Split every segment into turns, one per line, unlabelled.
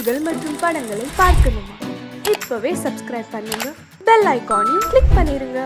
செய்திகள் மற்றும் படங்களை பார்க்கணுமா? இப்பவே சப்ஸ்கிரைப் பண்ணுங்க, பெல் ஐகானையும் கிளிக் பண்ணிருங்க.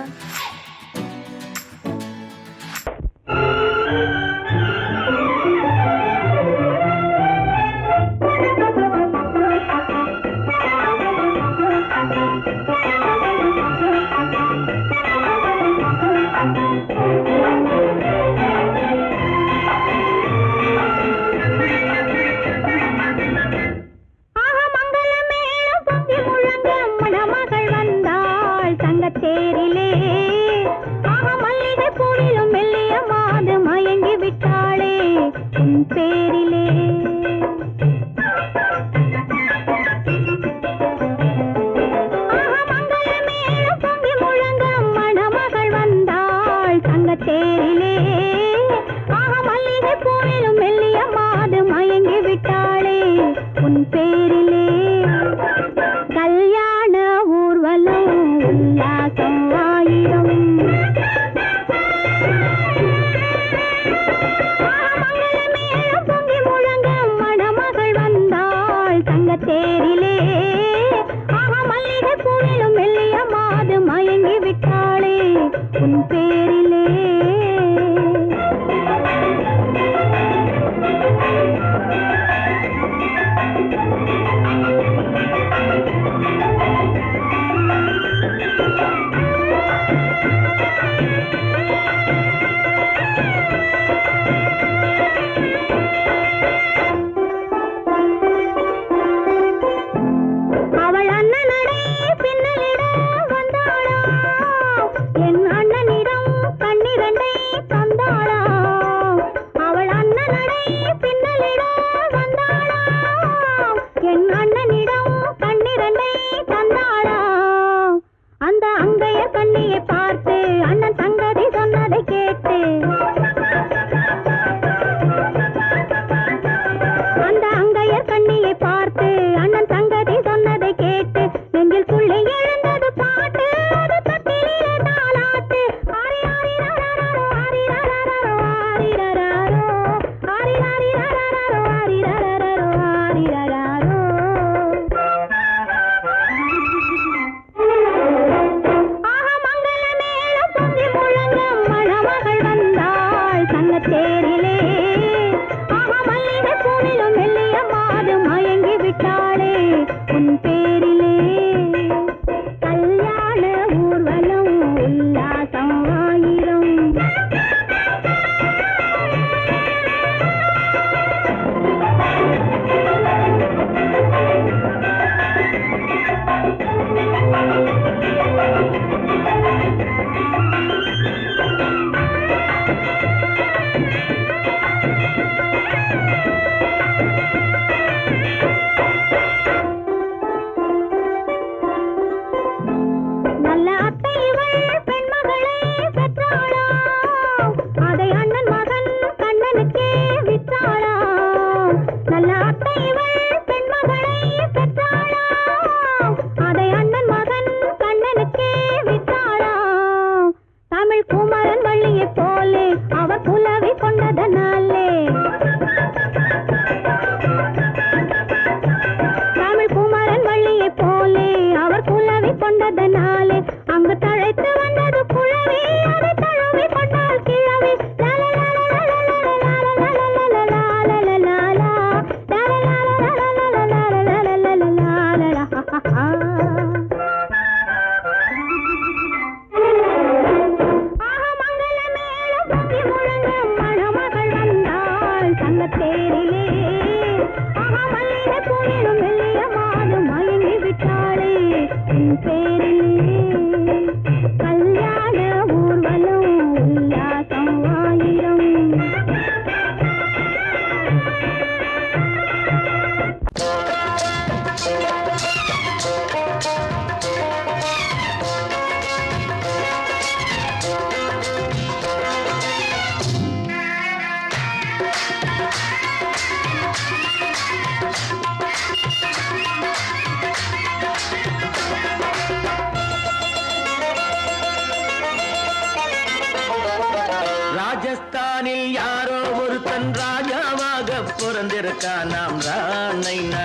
ராஜஸ்தானில் யாரோ ஒருத்தன் ராஜாவாக பிறந்திருக்க பிறந்திருக்கான் நாம் ராணைனா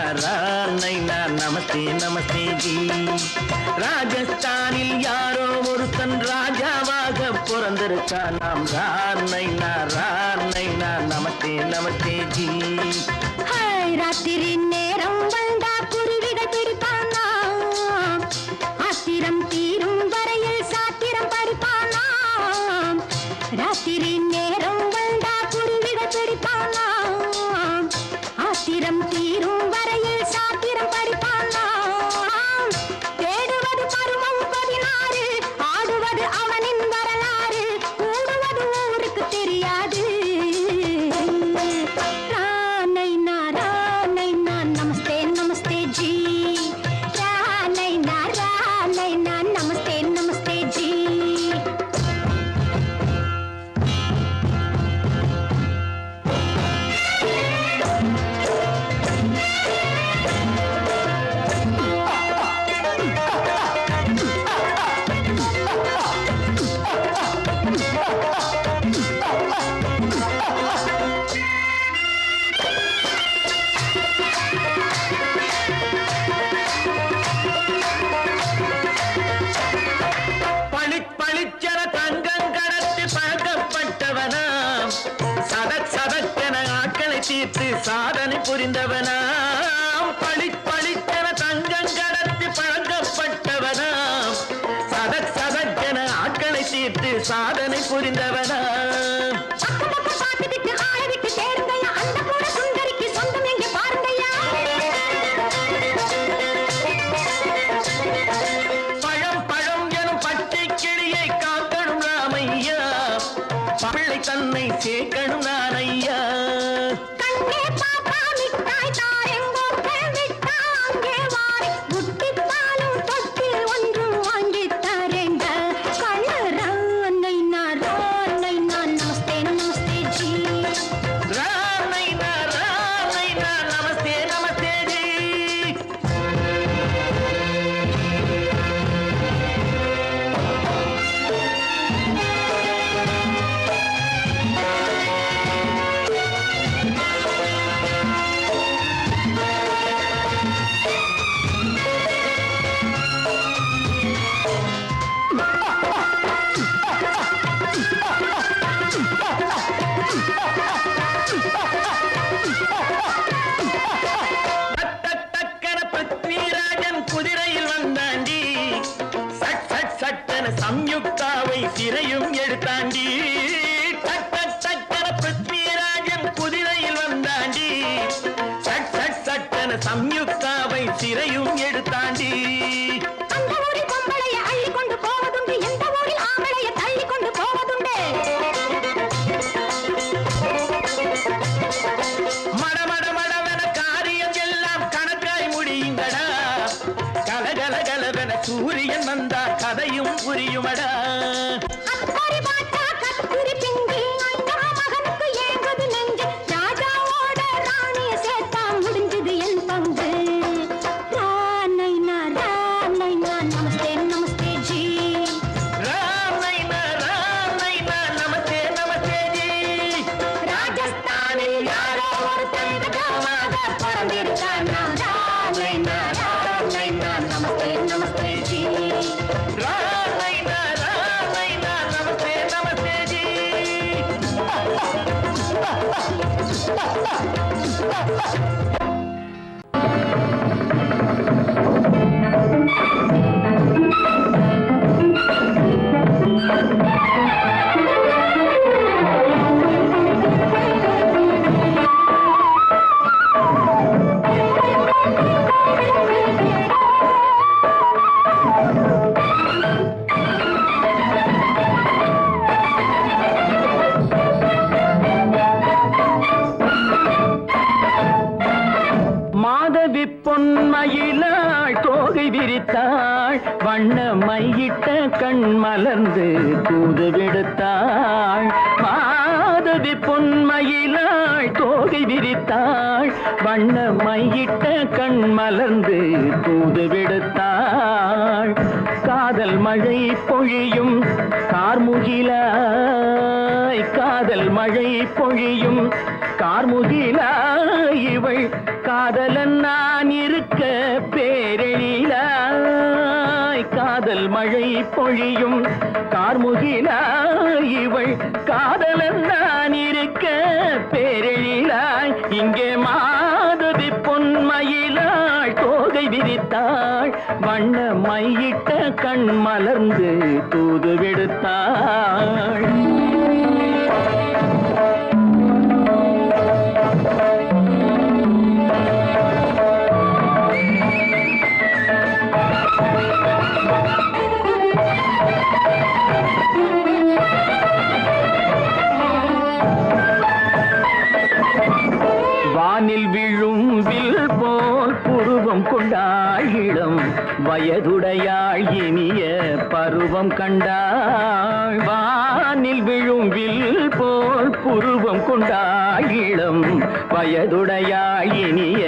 நமஸ்தே நமஸ்தே ஜி. ராஜஸ்தானில் யாரோ ஒருத்தன் ராஜாவாக பிறந்திருக்கான் நாம் ராணைனா நமஸ்தே நமஸ்தே ஜி.
ராத்திரி நேரம் வந்தா குருவிகள் பிடிப்பானா, ஆத்திரம் தீரும் வரையில் சாத்திரம் படிப்பானா. ராத்திரி நேரம் வந்தா குருவிகள் பிடிப்பானா, ஆத்திரம் தீரும் வரையில் சாத்திரம் படிப்பானா. தேடுவது பருவம் 16, ஆடுவது அவனின் வரலாறு, கூடுவது ஊருக்கு தெரியாது. நமஸ்தே நமஸ்தே ஜி. நமஸ்தே நமஸ்தே ஜி.
பளிச்சென தங்கம் கடத்தி பழக்கப்பட்டவனாம், சதக்கென ஆட்களை தீர்த்து சாதனை புரிந்தவனாம். பளிச்சென தங்கம் கடத்தி பழக்கப்பட்டவனாம், சதக்கென ஆட்களை தீர்த்து சாதனை புரிந்தவனாம். பிள்ளை தன்னை சேர்க்கணும் நான் ஐயா.
கண்ணே பாப்பா மிட்டாய் தாரெங்கோ விட்டாங்கே வாரி, முட்டிப்பாலும் தொட்டு ஒன்று வாங்கி தரேங்க. கண்ணு ராணைனா நமஸ்தே நமஸ்தே ஜி.
ராணைனா நமஸ்தே நமஸ்தே ஜி. குதிரையில் வந்தாண்டி, சட்டென சம்யுக்தாவை சிறையும் எடுத்தாண்டி. சட்டென பிருத்விராஜன் குதிரையில் வந்தாண்டி, சட்டென சம்யுக்தாவை சிறையும் எடுத்தாண்டி.
அந்த ஊரில் பொம்பளைய அள்ளி கொண்டு போவதுண்டு, எந்த ஊரில் ஆம்பளைய தள்ளி கொண்டு போவதுண்டு.
மடமடவென காரியம் எல்லாம் கணக்காய் முடியுங்கடா, கலகலகலவென சூரியன் வந்தா கதையும் புரியுமடா.
அக்கறை பாட்டா கத்திரி பிஞ்சு, அந்த மகனுக்கு ஏங்குது நெஞ்சு, ராஜாவோட ராணிய சேர்த்தா முடிஞ்சது என் பங்கு. ராணைனா நமஸ்தே நமஸ்தே ஜி.
ராணைனா நமஸ்தே நமஸ்தே ஜி.
ராஜஸ்தானில் யாரோ ஒருத்தன் ராஜாவாக பிறந்திருக்கான் நாம் ராணைனா நமஸ்தே நமஸ்தே ஜி.
ராணைனா நமஸ்தே நமஸ்தே ஜி. மாதவி பொன்மயிலாள் தோகை விரித்தாள், வண்ண மையிட்ட கண் மலர்ந்து தூது விடுத்தாள். மாத மாதவி பொன்மயிலாள் தோகை விரித்தாள் வண்ண மையிட்ட கண் மலர்ந்து தூது விடுத்தாள் காதல் மழை பொழியும் கார்முகிலாய் காதல் மழை பொழியும் கார்முகிலாய் இவள் காதலன் நான் இருக்க பேரெழிலாய் காதல் மழை பொழியும் கார்முகிலாய் இவள் காதலன் நான் இருக்க பேரெழிலாய் இங்கே மாதவி பொன்மயிலாள் தோகை விரித்தாள் வண்ண மையிட்ட கண் மலர்ந்து தூது விடுத்தாள் வானில் விழும் வில் போல் புருவம் கொண்டாள் இளம் வயதுடையாள் இனிய பருவம் கண்டாள் வானில் விழும் வில் போல் புருவம் கொண்டாள் இளம் வயதுடையாள் இனிய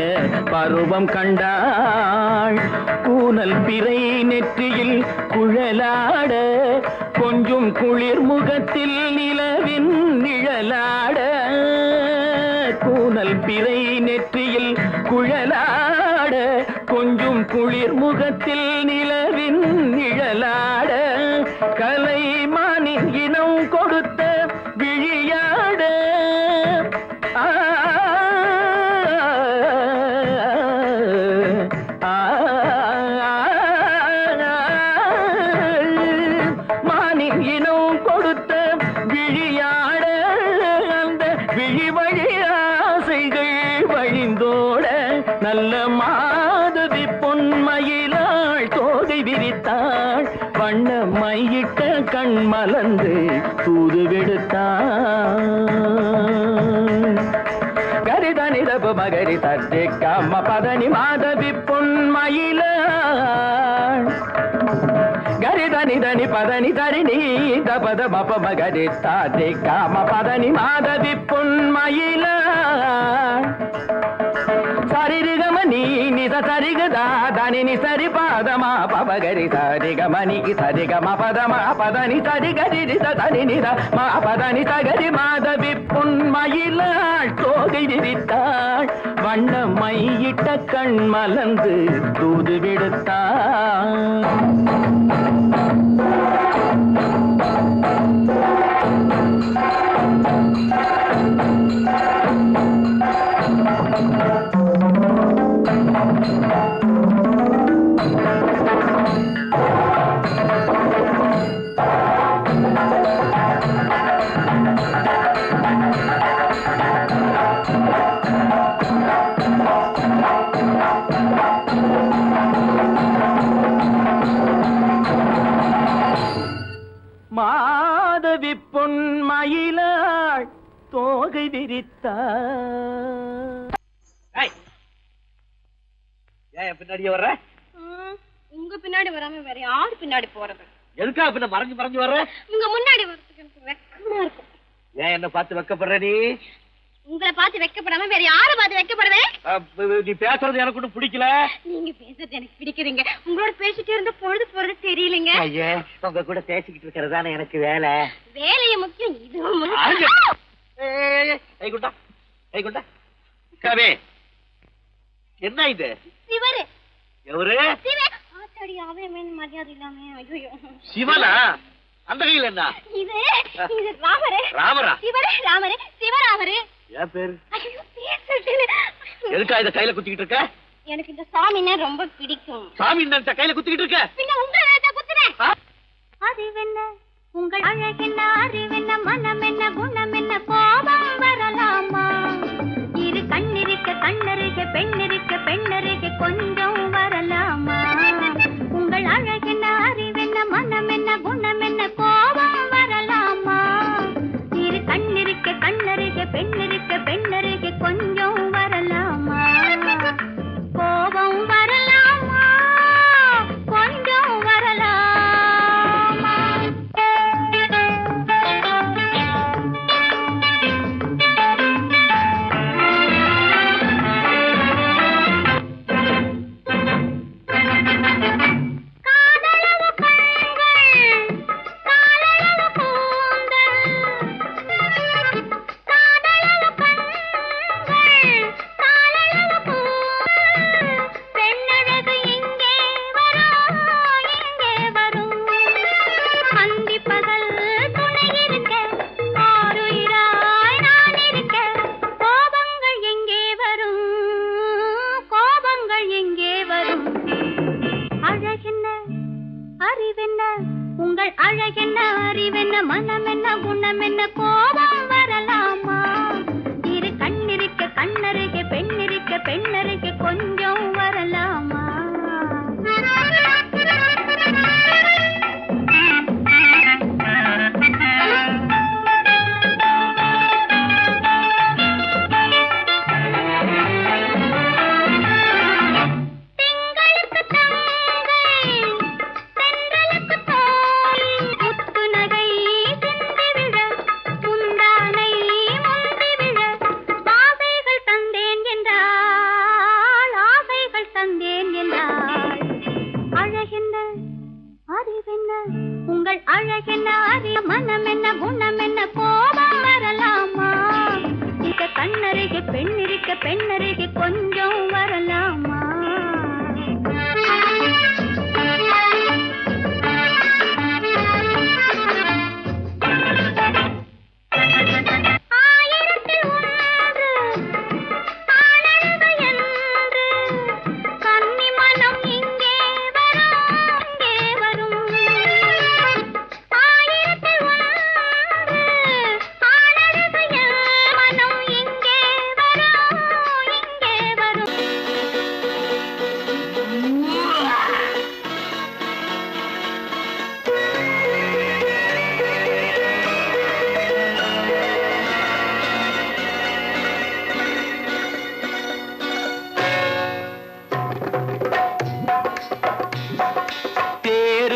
பருவம் கண்டாள் கூனல் பிறை நெற்றியில் குழலாட கொஞ்சம் குளிர் முகத்தில் நிலவின் நிழலாட கூனல் பிறை நெற்றியில் குழலாட கொஞ்சம் குளிர் முகத்தில் நிலவின் நிழலாட கலைமானின் இனம் கொடுத்த விழியாட மானின் இனம் கொடுத்த விழியாட அந்த விழி வழி ஆசைகள் வழிந்தோட நல்ல மாதவி பொன்மயிலாள் தோகை விரித்தாள் வண்ண மையிட்ட கண் மலர்ந்து தூது விடுத்தாள் கரிதனி தப மகரி தட்டி கம்ம பதனி மாதவி பொன்மயிலாள் கரிதனி தனி பதனி தரிணி தபத மப மகரி தாட்டி காம பதனி மாதவி பொன்மயிலாள் சரிகம நீ நித சரிகதா தனி நி சரி பாதமா பபகரி சரிகமணிக்கு சரிகம பதமா பதனி சரிகரி தனி நித மா பதனி சகரி மாதவி பொன்மயிலாள் தோகை விரித்தாள் வண்ண மையிட்ட கண் மலர்ந்து தூது விடுத்தாள் மாதவி பொன்மயிலாள் தோகை விரித்தாள்
ஏன் பின்னாடியே வர்ற
உங்க பின்னாடி வராம வேற யாரு பின்னாடி போறது
எதுக்கா பின்ன மறைஞ்சு மறைஞ்சு வர்ற
உங்க முன்னாடி வரதுக்கு எனக்கு வெக்கமா இருக்கும்
ஏன் என்ன பார்த்து வெக்கப்படுற நீ
உங்களை பார்த்து வெக்கப்படாம வேற யாரை பார்த்து வெக்கப்படுவேன்
நீ பேசுறது எனக்கு ஒன்றும் பிடிக்கல
நீங்க பேசுறது எனக்கு பிடிக்கிறீங்க உங்களோட பேசிட்டே இருந்த பொழுது போறது தெரியலங்க
ஐயே உங்க கூட பேசிக்கிட்டு இருக்கிறதானே எனக்கு வேலை
வேலைய முக்கியம் இதுவும்
கைகுண்டா கைகுண்டா கவே என்ன இது
சிவரு
எவரு
ஆத்தாடி அவன் மரியாதை இல்லாம ஐயோ
சிவனா அந்த கையில் என்ன
இது இது ராமரே
ராமரா
சிவரே ராமரே சிவராமரே
ஏன் பேரு
ஐயோ பேர் சொல்லிட்டேனே
எதுக்கா இத கையில குத்திக்கிட்டு இருக்க
எனக்கு இந்த சாமின்னா ரொம்ப பிடிக்கும்
சாமி இந்த கையில குத்திக்கிட்டு இருக்க
பின்ன உங்களை தான் குத்துறேன் அறிவென்ன உங்கள் அழகென்ன அறிவென்ன மனம் என்ன குணம் என்ன கோபம் வரலாமா இரு கண்ணிருக்க கண்ணருக பெண்ணிருக்க பெண்ணருக கொஞ்சம் வரலாமா உங்கள் அழகென்ன அறிவென்ன மனம் என்ன குணம் என்ன கோபம் வரலாமா இரு கண்ணிருக்க கண்ணருக பெண்ணிருக்க பெண்ணருக கொஞ்சம் வரலாமா கோபம் வரலாமா கொஞ்சம் வரலாமா அழகென்ன அறிய மனம் என்ன குணம் என்ன கோபம் வரலாமா இந்த கண்ணருகே பெண்ணருகே பெண்ணருகே கொஞ்சம் வரலாமா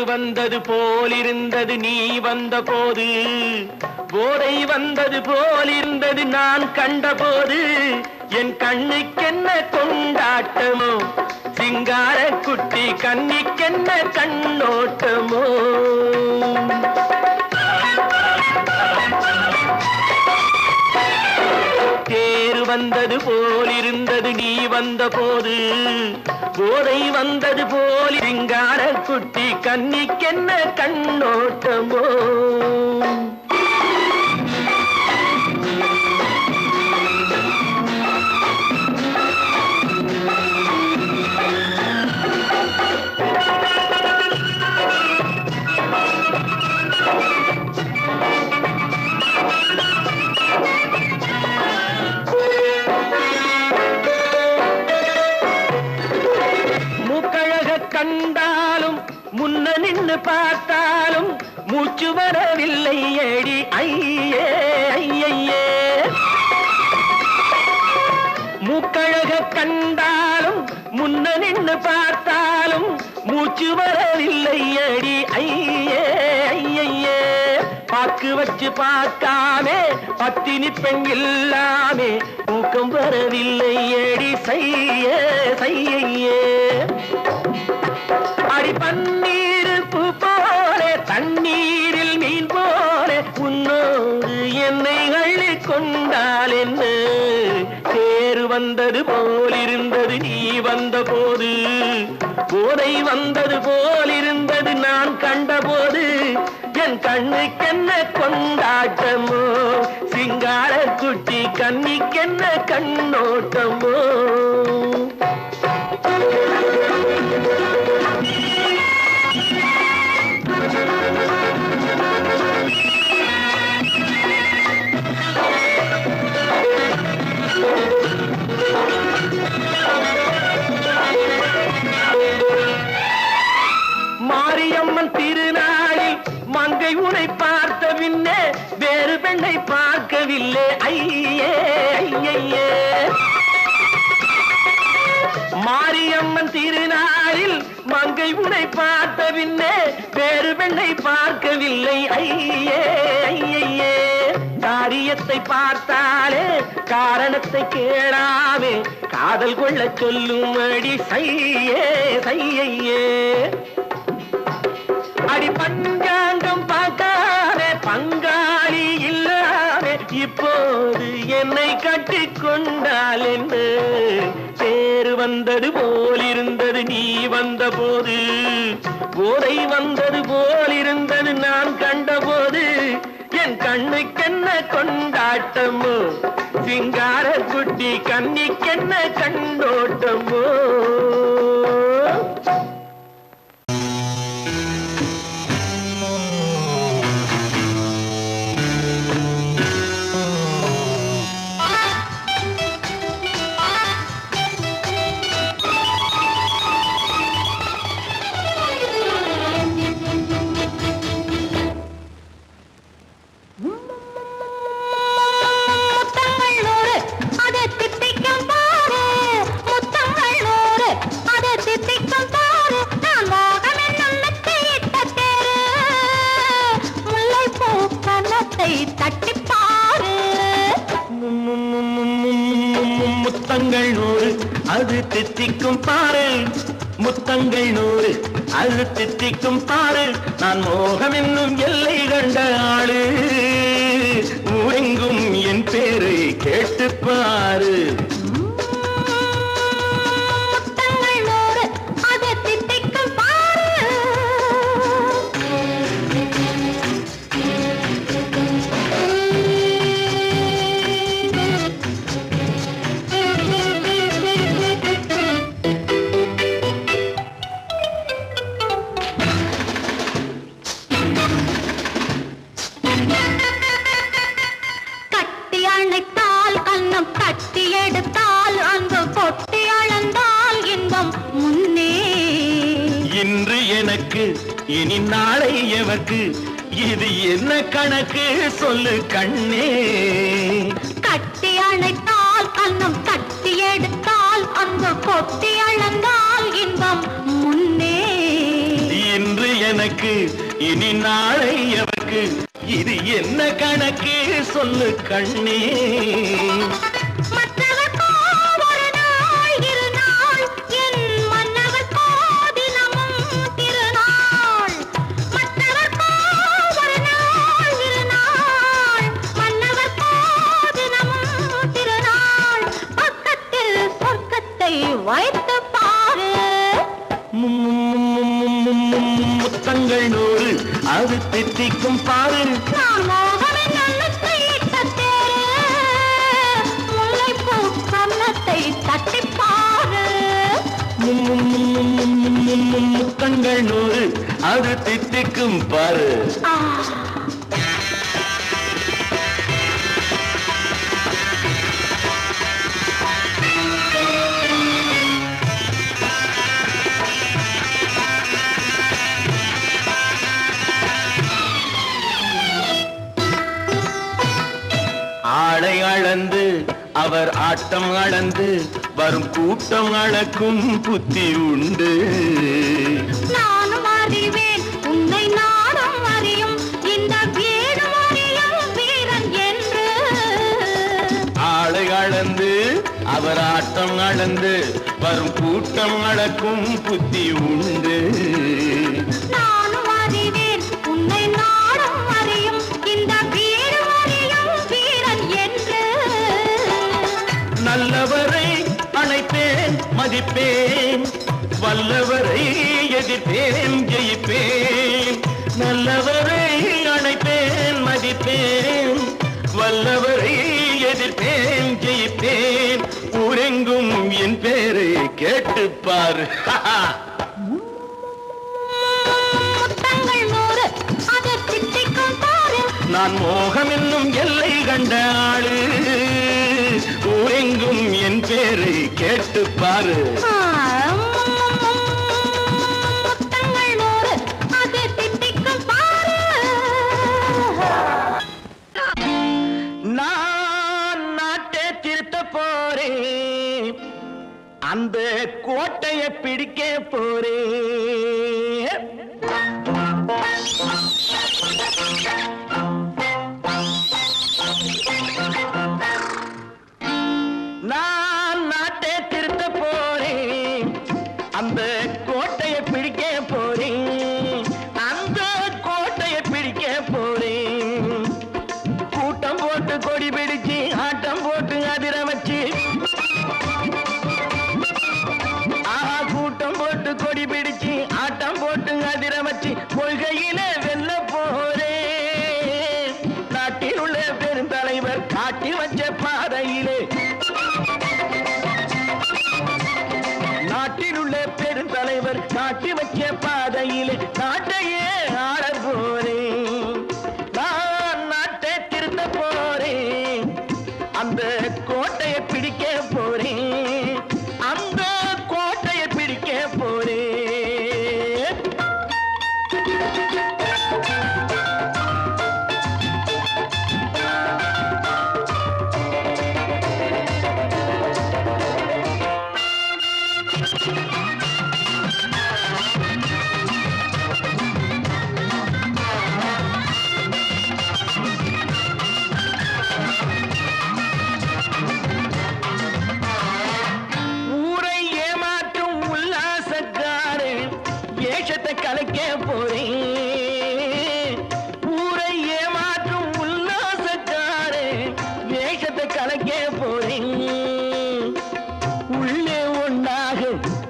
வந்தது போலிருந்தது நீ வந்த போது போதை வந்தது போலிருந்தது நான் கண்டபோது என் கண்ணுக்கென்ன கொண்டாட்டமோ சிங்கார குட்டி கண்ணிக்கென்ன கண்ணோட்டமோ தேர் வந்தது போலிருந்தது நீ வந்த போது போதை வந்தது போல் சிங்கார குட்டி கண்ணிக்கென்ன கண்ணோட்டமோ கண்டாலும் முன்ன நின்று பார்த்தாலும் மூச்சு வரவில்லை ஏடி ஐயே ஐயே மூக்கழக கண்டாலும் முன்ன நின்று பார்த்தாலும் மூச்சு வரவில்லை ஏடி ஐயே ஐயே பாக்கு வச்சு பார்க்காமே பத்தினி பெண் இல்லாமே தூக்கம் வரவில்லை ஏடி செய்ய செய்யே அடி பன்னீர் பூ போல தண்ணீரில் மீன் போல உன்னோடு என்னை அள்ளி கொண்டால் என்ன தேர் வந்தது போலிருந்தது நீ வந்த போது போதை வந்தது போலிருந்தது நான் கண்டபோது என் கண்ணுக்கென்ன கொண்டாட்டமோ சிங்கார குட்டி கண்ணிக்கென்ன கண்ணோட்டமோ மாரியம்மன் திருநாளில் மங்கை உனை பார்த்த பின்னே வேறு பெண்ணை பார்க்கவில்லை ஐயே ஐயே மாரியம்மன் திருநாளில் மங்கை உனை பார்த்த பின்னே வேறு பெண்ணை பார்க்கவில்லை ஐயே ஐயே காரியத்தை பார்த்தாலே காரணத்தை கேளாமே காதல் கொள்ள சொல்லும் அடி செய்யே செய்யே அடி பஞ்சாங்கம் பார்க்காதே பங்காளி இல்லாமே இப்போது என்னை கட்டி கொண்டால் என்று தேர் வந்தது போலிருந்தது நீ வந்த போது போதை வந்தது போலிருந்தது நான் கண்டபோது என் கண்ணுக்கென்ன கொண்டாட்டமோ சிங்கார குட்டி கண்ணிக்கென்ன கண்ணோட்டமோ முத்தங்கள் 100 அது தித்திக்கும் பாரு முத்தங்கள் 100 அது தித்திக்கும் பாரு நான் மோகம் என்னும் எல்லை கண்ட ஆளு ஊரெங்கும் என் பேரை கேட்டு பாரு இன்று எனக்கு இனி நாளை எவர்க்கு இது என்ன கணக்கு சொல்லு கண்ணே
கட்டி அணைத்தால் கண்ணம் கட்டி எடுத்தால் அன்பு கொட்டி அளந்தால் இன்பம் முன்னே
இன்று எனக்கு இனி நாளை எவர்க்கு இது என்ன கணக்கு சொல்லு கண்ணே
வைத்து பாரு
முத்தங்கள் நூறு அது தித்திக்கும் பாரு
நான் மோகமே நல்லத்தை இட்ட தேரு முல்லைப்பூ கன்னத்தை தட்டி பாரு
முத்தங்கள் நூறு அது தித்திக்கும் பாரு ஆளை அளந்து அவர் ஆட்டம் அளந்து வரும் கூட்டம் அளக்கும் புத்தி உண்டு
நானும் அறிவேன் உன்னை நானும் அறியும் இந்த வீடு அறியும் வீரன் என்று
ஆளை அளந்து அவர் ஆட்டம் அளந்து வரும் கூட்டம் அளக்கும் புத்தி உண்டு
நானும் அறிவேன் உன்னை நானும் அறியும் இந்த வீடு அறியும் வீரன் என்று
நல்லவரை அணைப்பேன் மதிப்பேன் வல்லவரை எதிர்ப்பேன் ஜெயிப்பேன் நல்லவரை அணைப்பேன் மதிப்பேன் வல்லவரை எதிர்ப்பேன் ஜெயிப்பேன் ஊரெங்கும் என் பேரை கேட்டுப்பார்
முத்தங்கள் நூறு அது தித்திக்கும் பாரு
நான் மோகம் என்னும் எல்லை கண்ட ஆளு ஊரெங்கும் என் பேரை கேட்டுப்பாரு
முத்தங்கள் நூறு அது தித்திக்கும் பாரு
நான் நாட்டை திருத்த போறேன் அந்த கோட்டையை பிடிக்க போறேன் நான் நாட்டை திருத்த போறேன் அந்த கோட்டையை பிடிக்க போறேன் அந்த கோட்டையை பிடிக்க போறேன் கூட்டம் போட்டு கொடி பிடிச்சு ஆட்டம் போட்டு அதிர வச்சு கூட்டம் போட்டு கொடி பிடிச்சு ஆட்டம் போட்டு அதிர வச்சு கொள்கையில வெல்ல போறேன் நாட்டில் உள்ள பெருந்தலைவர் காட்டி வச்ச பாதையிலே நாட்டில் உள்ள பெருந்தலைவர் காட்டி வச்ச பாதையிலே நாட்டையே ஆள போறேன் நான் நாட்டை திருத்த போறேன் அந்த கோட்டையை பிடிக்க போறேன் அந்த கோட்டையை பிடிக்க போறேன் வேஷத்தை கலைக்க போறேன். ஊரை ஏமாற்றும் உல்லாசக்காரே வேஷத்தை கலைக்க போறேன். உள்ளே ஒண்ணாக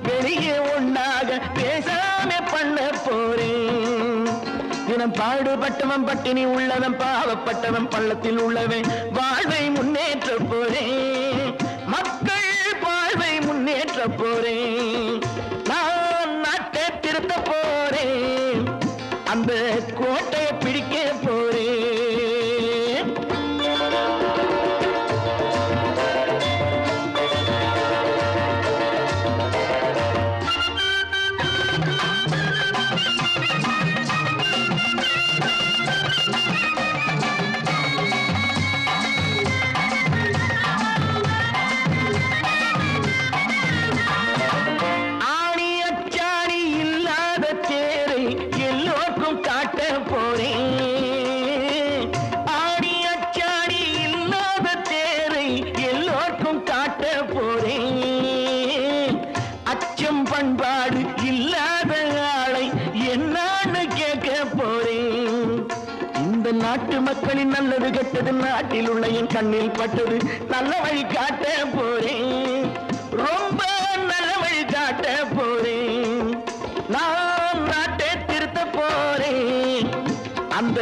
வெளியே ஒண்ணாக பேசாம பண்ண போறேன். தினம் பாடுபட்டவன் பட்டினி உள்ளவன் பாவப்பட்டவன் பள்ளத்தில் உள்ளவன் வாழ்வை முன்னேற்ற போறேன். மக்கள் வாழ்வை முன்னேற்ற போறேன். நான் நாட்டை திருத்த போறேன். அந்த கோட்டையை பிடிக்க போறேன். பண்பாடு இல்லாத ஆளை என்னன்னு கேட்க போறேன். இந்த நாட்டு மக்களின் நல்லது கெட்டது நாட்டில் உள்ள என் கண்ணில் பட்டது நல்ல வழி காட்ட போறேன். ரொம்ப நல்ல வழி காட்ட போறேன். நான் நாட்டை திருத்த போறேன். அந்த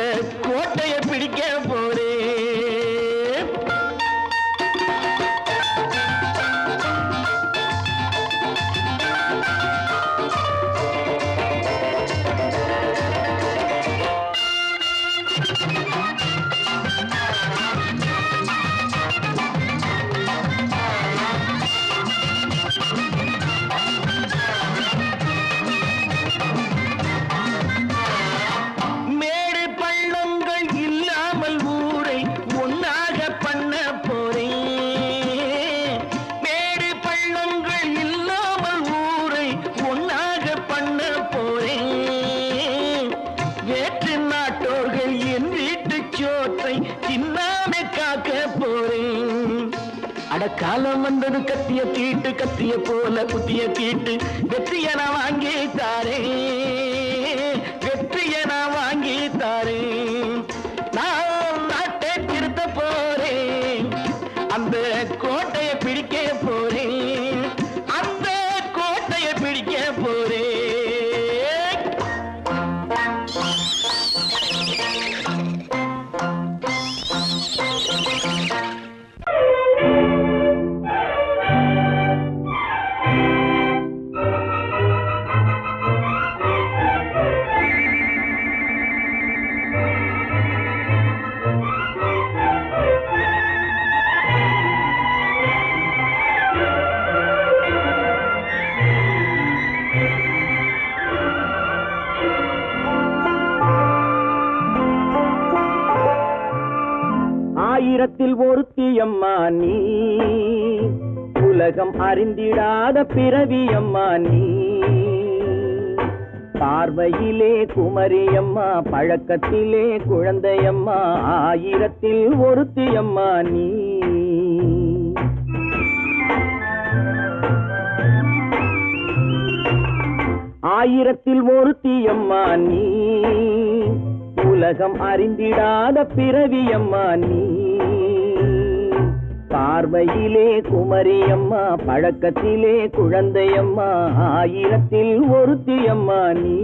கோட்டையை பிடிக்க போறேன். காலம் வந்தது கத்திய தீட்டு கத்திய போல குத்திய தீட்டு வெற்றிய நான் வாங்கி தாரே. வெற்றிய நான் வாங்கி தாரே. நான் நாட்டை திருத்த போறேன். அந்த கோட்டையை பிடிக்க போறேன். அந்த கோட்டையை பிடிக்க போறேன். ஆயிரத்தில் ஒருத்தியம்மா நீ, உலகம் அறிந்திடாத பிறவியம்மா நீ. பார்வையிலே குமரியம்மா, பழக்கத்திலே குழந்தையம்மா, ஆயிரத்தில் ஒருத்தியம்மா நீ. ஆயிரத்தில் ஒருத்தியம்மா நீ, உலகம் அறிந்திடாத பிறவியம்மா நீ. பார்வையிலே குமரியம்மா, பழக்கத்திலே குழந்தையம்மா, ஆயிரத்தில் ஒருத்தியம்மா நீ.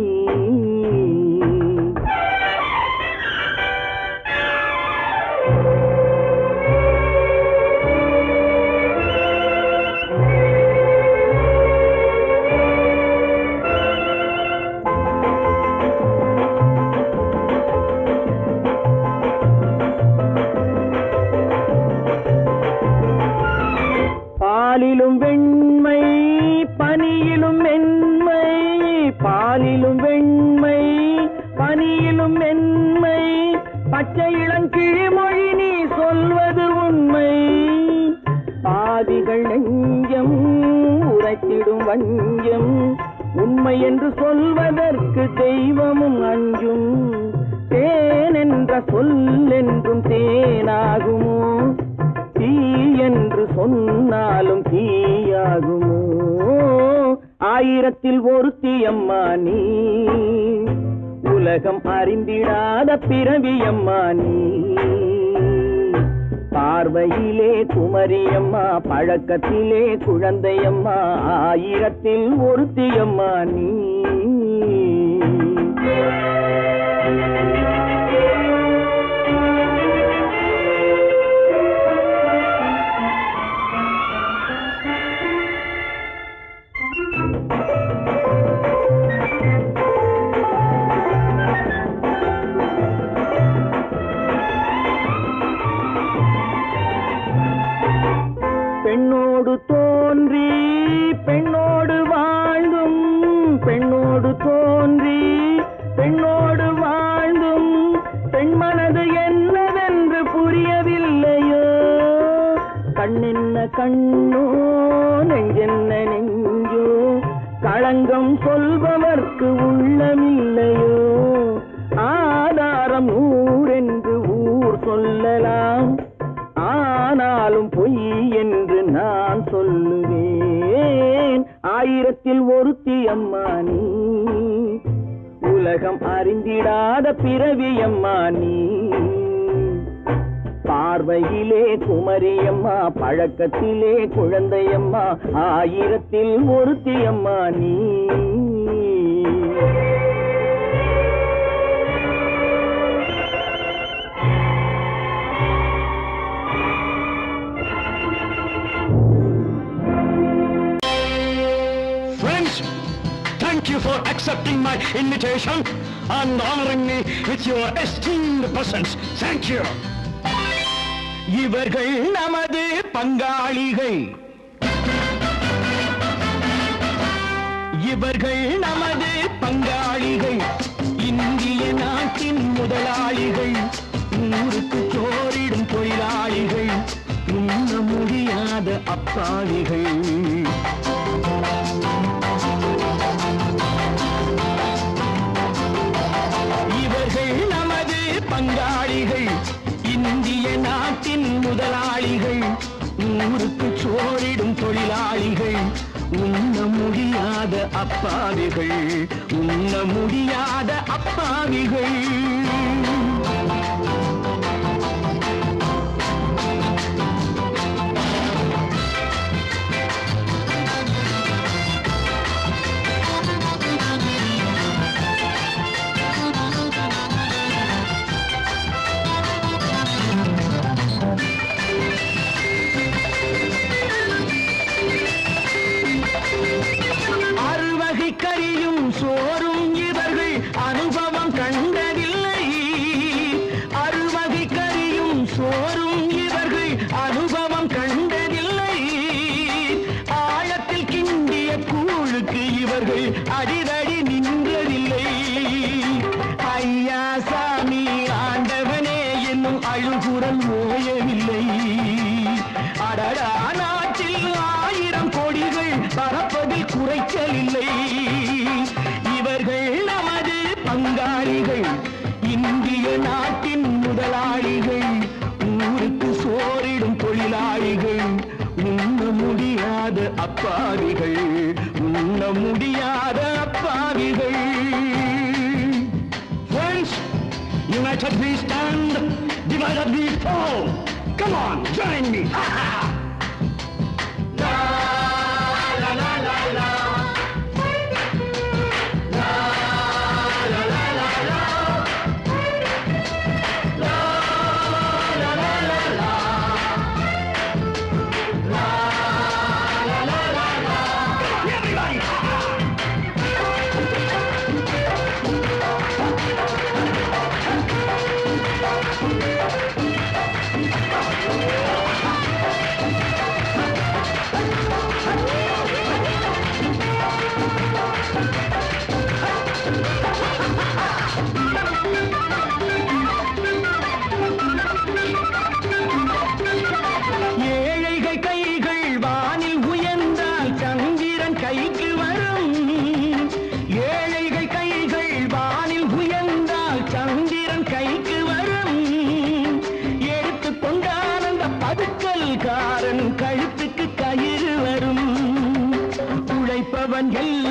பாலிலும் வெண்மை பனியிலும் மென்மை, பாலிலும் வெண்மை பனியிலும் மென்மை, பச்சை இளங்கிழிமொழி நீ சொல்வது உண்மை. பாதிகள் நெஞ்சம் உரைத்திடும் வஞ்சம், உண்மை என்று சொல்வதற்கு தெய்வமும் அஞ்சும். தேன் என்ற சொல் என்றும் தேனாகுமோ, தீ என்று சொன்னாலும் தீயாகுமோ. ஆயிரத்தில் ஒருத்தி அம்மா நீ, உலகம் அறிந்திடாத பிறவி அம்மா நீ. பார்வையிலே குமரியம்மா, பழக்கத்திலே குழந்தையம்மா, ஆயிரத்தில் ஒருத்தி அம்மா நீ. பெண்ணோடு தோன்றி பெண்ணோடு வாழ்ந்தும், பெண்ணோடு தோன்றி பெண்ணோடு வாழ்ந்தும், பெண் மனது என்னவென்று புரியவில்லையோ. கண்ணென்ன கண்ணோ, நெஞ்சென்ன நெஞ்சோ, களங்கம் சொல்பவர்க்கு உள்ளமில்லையோ. ஆதாரம் ஊரென்று ஊர் சொல்லலாம், ஆனாலும் பொய் என்று நான் சொல்லுவேன். ஆயிரத்தில் ஒருத்தி அம்மா நீ, உலகம் அறிந்திடாத பிறவி அம்மா நீ. பார்வையிலே குமரியம்மா, பழக்கத்திலே குழந்தையம்மா, ஆயிரத்தில் ஒருத்தி அம்மா நீ.
Thank you for accepting my invitation and honoring me with your esteemed presence. Thank you.
இவர்கள் நமது பங்காளிகள், இவர்கள் நமது பங்காளிகள், இந்திய நாட்டின் முதலாளிகள், ஊருக்கு சோறிடும் தொழிலாளிகள், உண்ண முடியாத அப்பாவிகள். பங்காளிகள், இந்திய நாட்டின் முதலாளிகள், ஊருக்கு சோறிடும் தொழிலாளிகள், உண்ண முடியாத அப்பாவிகள், உண்ண முடியாத அப்பாவிகள். கரியும் சோறும் இவர்கள் அனுபவம் கண்டதில்லை. அறுவகை கரியும் சோறும் இவர்கள் அனுபவம் கண்டதில்லை. ஆழத்தில் கிண்டிய கூழுக்கு இவர்கள் அடிதடி நின்றதில்லை. ஐயா சாமி ஆண்டவனே என்னும் அழுகுரல் ஓயவில்லை. அடடா, நாட்டில் 1000 கோடிகள் பறப்பதில் குறைச்சலில்லை. இவர்கள் நமது பங்காளிகள், இந்திய நாட்டின் முதலாளிகள், ஊருக்கு சோறிடும் தொழிலாளிகள், உண்ண முடியாத அப்பாவிகள், உண்ண முடியாத அப்பாவிகள்.
Friends, united we stand, divided we fall. Come on, join me.
கழுத்துக்கு கயிறு வரும். உழைப்பவன் எல்லாம்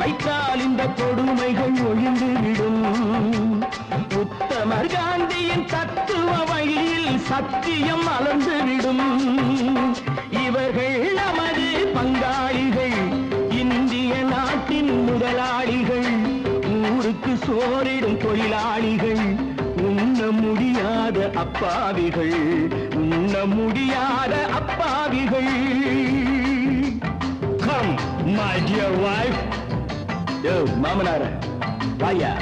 வைத்தால் இந்த கொடுமைகள் ஒழிந்துவிடும். உத்தமர் காந்தியின் தத்துவ வழியில் சத்தியம் மலர்ந்துவிடும். இவர்கள் நமது பங்காளிகள், இந்திய நாட்டின் முதலாளிகள், ஊருக்கு சோறிடும் தொழிலாளிகள், உண்ண முடியாத அப்பாவிகள், உண்ண முடியாத அப்பாவிகள்.
Come, my dear wife.
யோ மாமனார வாயா.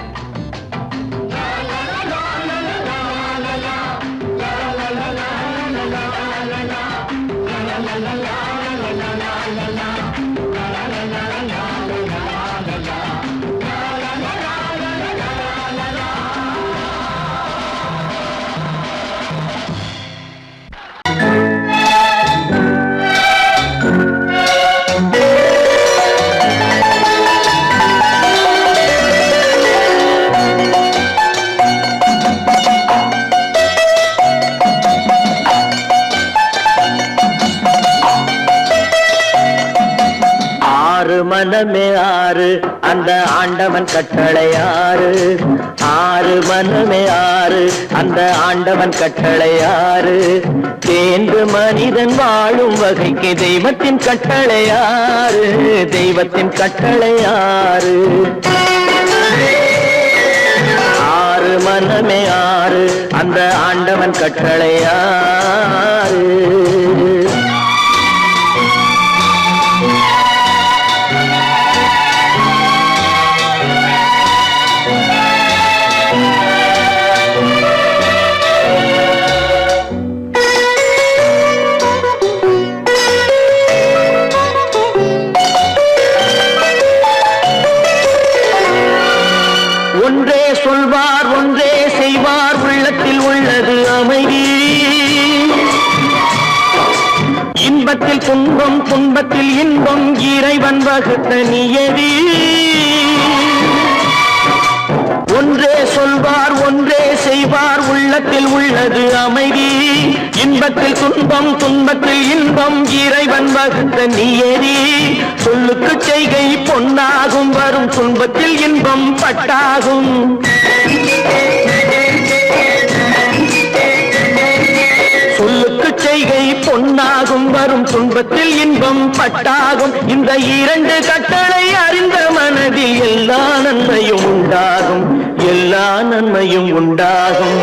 மனமே ஆறு அந்த ஆண்டவன் கட்டளை ஆறு. ஆறு மனமே ஆறு அந்த ஆண்டவன் கட்டளை ஆறு. தேர்ந்து மனிதன் வாழும் வகைக்கு தெய்வத்தின் கட்டளை ஆறு. தெய்வத்தின் கட்டளை ஆறு. ஆறு மனமே ஆறு அந்த ஆண்டவன் கட்டளை ஆறு. ஒன்றே சொல்வார் ஒன்றே செய்வார், உள்ளத்தில் உள்ளது அமைதி. இன்பத்தில் துன்பம் துன்பத்தில் இன்பம், இறைவன் வகுத்த நியதி. ஒன்றே சொல்வார் ஒன்றே செய்வார், உள்ளத்தில் உள்ளது அமைதி. இன்பத்தில் துன்பம் துன்பத்தில் இன்பம், இறைவன் வகுத்த நியதி. சொல்லுக்கு செய்கை பொன்னாகும், வரும் துன்பத்தில் இன்பம் பட்டாகும். சொல்லுக்கு செய்கை பொன்னாகும், வரும் துன்பத்தில் இன்பம் பட்டாகும். இந்த இரண்டு கட்டளை அறிந்த மனதில் எல்லா நன்மையும் உண்டாகும், எல்லா நன்மையும் உண்டாகும்.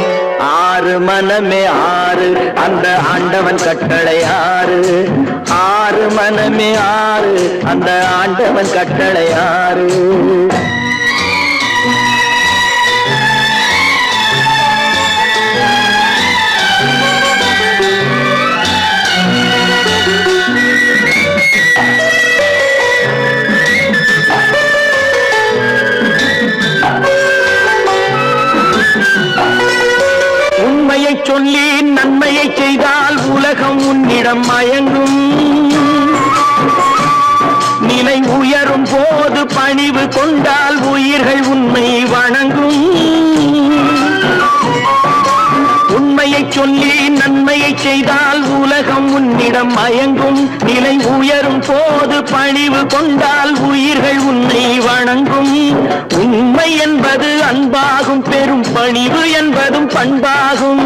ஆறு மனமே ஆறு அந்த ஆண்டவன் கட்டளை ஆறு. ஆறு மனமே ஆறு அந்த ஆண்டவன் கட்டளை ஆறு. உண்மையை சொல்லி நன்மையை செய்தால் உலகம் உன்னிடம் மயங்கும். நிலை உயரும் போது பணிவு கொண்டால் உயிர்கள் உண்மை வணங்கும். உண்மையை சொல்லி நன்மையை செய்தால் உலகம் உன்னிடம் மயங்கும். நிலை உயரும் போது பணிவு கொண்டால் உயிர்கள் உன்னை வணங்கும். உண்மை என்பது அன்பாகும், பெரும் பணிவு என்பதும் பண்பாகும்.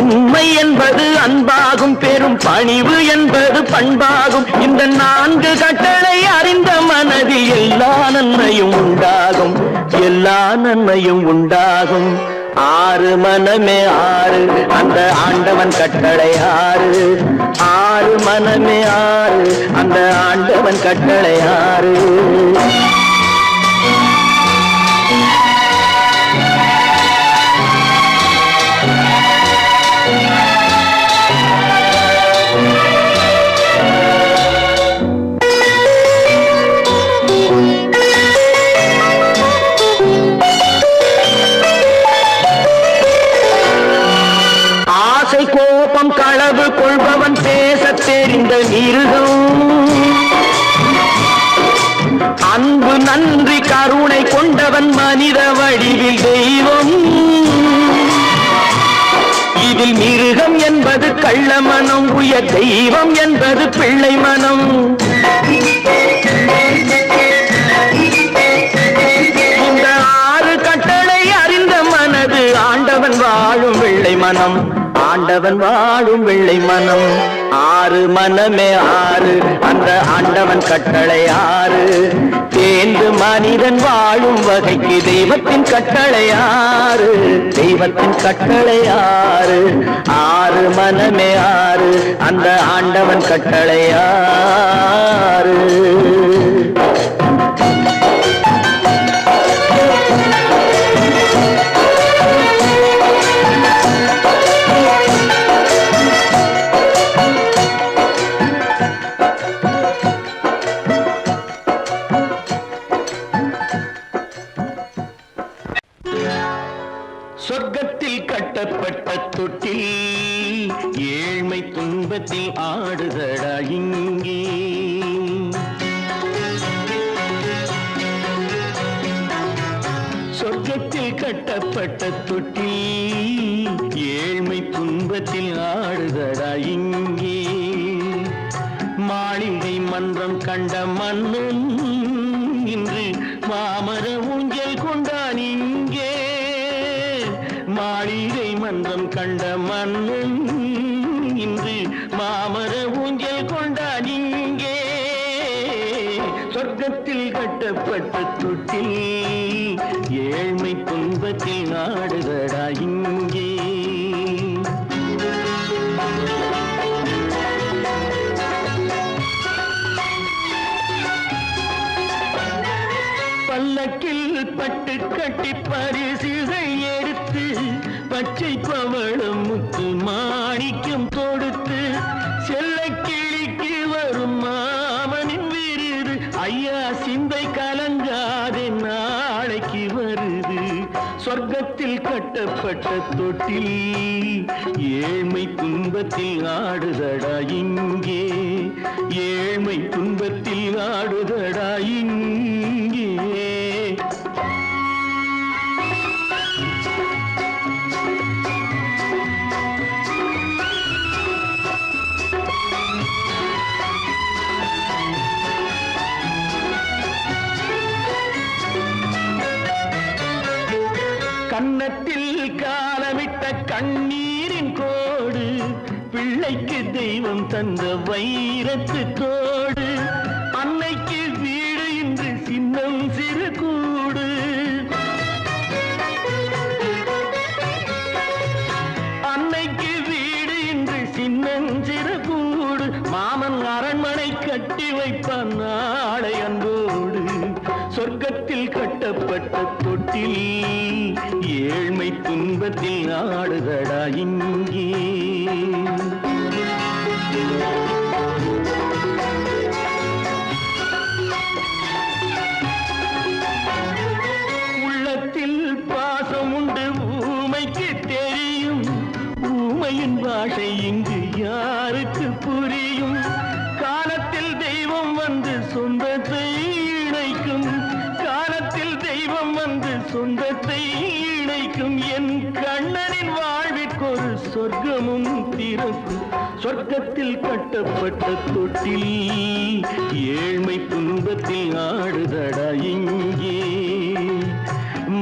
உண்மை என்பது அன்பாகும், பெரும் பணிவு என்பது பண்பாகும். இந்த நான்கு கட்டளை அறிந்த மனதில் எல்லா நன்மையும் உண்டாகும், எல்லா நன்மையும் உண்டாகும். ஆறு மனமே ஆறு அந்த ஆண்டவன் கட்டளை ஆறு. ஆறு மனமே ஆறு அந்த ஆண்டவன் கட்டளை ஆறு. கோபம் களவு கொள்பவன் பேசத் தெரிந்த மிருகம். அன்பு நன்றி கருணை கொண்டவன் மனித வடிவில் தெய்வம். இதில் மிருகம் என்ற என்பது கள்ள மனம், உயர் தெய்வம் என்பது பிள்ளை மனம். இந்த 6 கட்டளை அறிந்த மனது ஆண்டவன் வாழும் வெள்ளை மனம், ஆண்டவன் வாழும் வெள்ளை மனம். 6 மனமே 6, அந்த ஆண்டவன் கட்டளை 6. தேர்ந்து மனிதன் வாழும் வகைக்கு தெய்வத்தின் கட்டளை 6, தெய்வத்தின் கட்டளை 6. 6 மனமே 6, அந்த ஆண்டவன் கட்டளை 6. சொர்க்கத்தில் கட்டப்பட்ட தொட்டில் ஏழ்மை துன்பத்தில் ஆடுதடா இங்கே. சொர்க்கத்தில் கட்டப்பட்ட தொட்டில் ஏழ்மை துன்பத்தில் ஆடுதடா இங்கே. மாளிகை மன்றம் கண்ட மன்னன் இன்று மாமர ஊஞ்சல் கொண்டான் இங்கே. மாளிகை மன்றம் கண்ட மன்னன் இன்று மாமர ஊஞ்சல் கொண்டான் இங்கே. சொர்க்கத்தில் கட்டப்பட்ட தொட்டில் ஏழ்மை துன்பத்தில் நாடுதடா இங்கே. பல்லக்கில் பட்டு கட்டி பரிசுகள் எடுத்து பச்சை பவளம் முத்து மாணிக்கம் தொடுத்து செல்ல கிளிக்கு வரும் மாமனின் விருது. ஐயா சிந்தை கலங்காதே நாளைக்கு வருது. சொர்க்கத்தில் கட்டப்பட்ட தொட்டில் ஏழ்மை துன்பத்தில் ஆடுதடா இங்கே. ஏழ்மை துன்பத்தில் ஆடுதடா இங்கே. கன்னத்தில் காலமிட்ட கண்ணீரின் கோடு, பிள்ளைக்கு தெய்வம் தந்த வைரத்து தோடு. அன்னைக்கு வீடு இன்று சின்னம் சிறு கூடு. அன்னைக்கு வீடு இன்று சின்னம் சிறு கூடு. மாமன் அரண்மனை கட்டி வைப்பான் நாளை அன்போடு. சொர்க்கத்தில் கட்டப்பட்ட தொட்டில் ஏழ்மை துன்பத்தில் ஆடுதடா இங்கே. உள்ளத்தில் பாசம் உண்டு ஊமைக்கு தெரியும். ஊமையின் பாஷை இங்கு யாருக்கு புரியும்? காலத்தில் தெய்வம் வந்து சொந்தத்தை இணைக்கும். காலத்தில் தெய்வம் வந்து சொந்தத்தை இணைக்கும். என் கண்ணனின் வாழ்விற்கொரு சொர்க்கமும் திறக்கும். சொர்க்கத்தில் கட்டப்பட்ட தொட்டில் ஏழ்மை துன்பத்தில் ஆடுதடா இங்கே.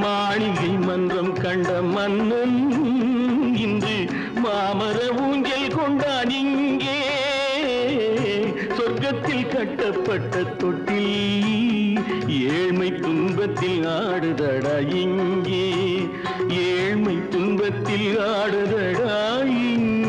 மாளிகை மன்றம் கண்ட மன்னன் இன்று மாமர ஊஞ்சல் கொண்டான் இங்கே. சொர்க்கத்தில் கட்டப்பட்ட தொட்டில் ஏழ்மை துன்பத்தில் ஆடுதடா இங்கே. ஏழ்மை துன்பத்தில் ஆடுதடா இங்கே.